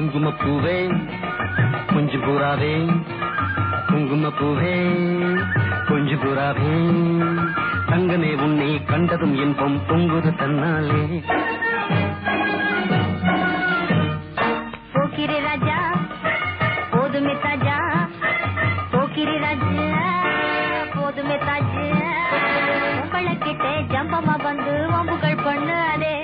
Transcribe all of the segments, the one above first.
குங்குமப்பூவே கொஞ்சம் புறாவே, குங்குமப்பூவே கொஞ்சம் புறாவே, தங்கமே உன்னை கண்டதும் இன்பம் பொங்குது தன்னாலே. போக்கிரி ராஜா போதுமே தாஜா, போக்கிரி ராஜா போதுமே தாஜா, உங்களுக்கிட்டே ஜம்பமா வந்து வம்புகள் பண்ணாதே.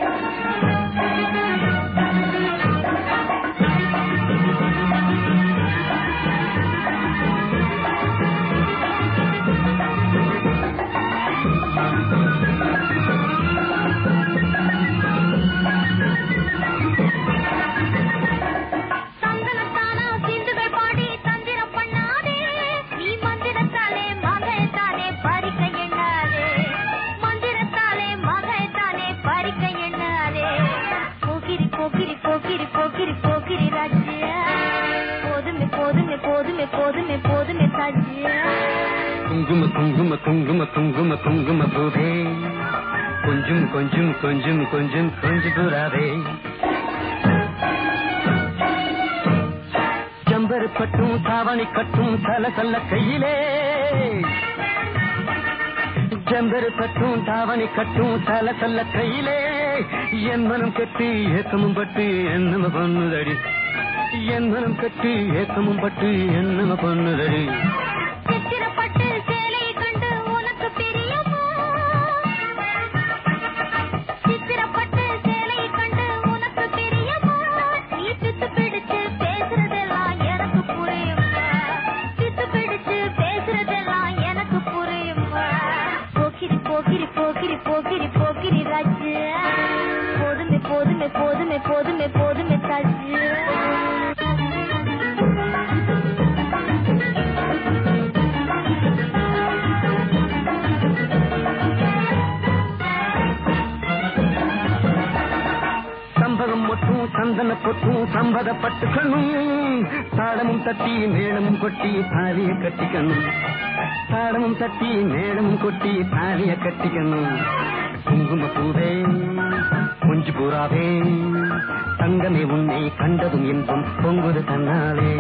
குங்கும குங்கும குங்கும குங்கும குங்கும பூவே கொஞ்சம் கொஞ்சம் கொஞ்சம் கொஞ்சம் கொஞ்சம் புறாவே, ஜம்பரு பட்டும் தாவணி கட்டும் தல தல்ல கையிலே, ஜம்பரு பட்டும் தாவணி கட்டும் தல தல்ல கையிலே, என் மனம் கட்டி ஏக்கமும் பட்டு என்னம பண்ணுதடி, என் மனம் கட்டி ஏக்கமும் பட்டு என்னம பண்ணுதடி. போதுமே போதுமே போதுமே போதுமே தாஜி. சம்பகம் மொட்டும் சந்தன பொட்டும் சம்பதப்பட்டு கண்ணும், தாளமும் தட்டி மேளமும் கொட்டி தாலிய கட்டிக்கணும், தாளமும் தட்டி மேளமும் கொட்டி தாலிய கட்டிக்கணும். குங்கும பூவே கொஞ்சு புறாவே, தங்கமே உன்னை கண்டதும் இன்பம் பொங்குது தன்னாலே.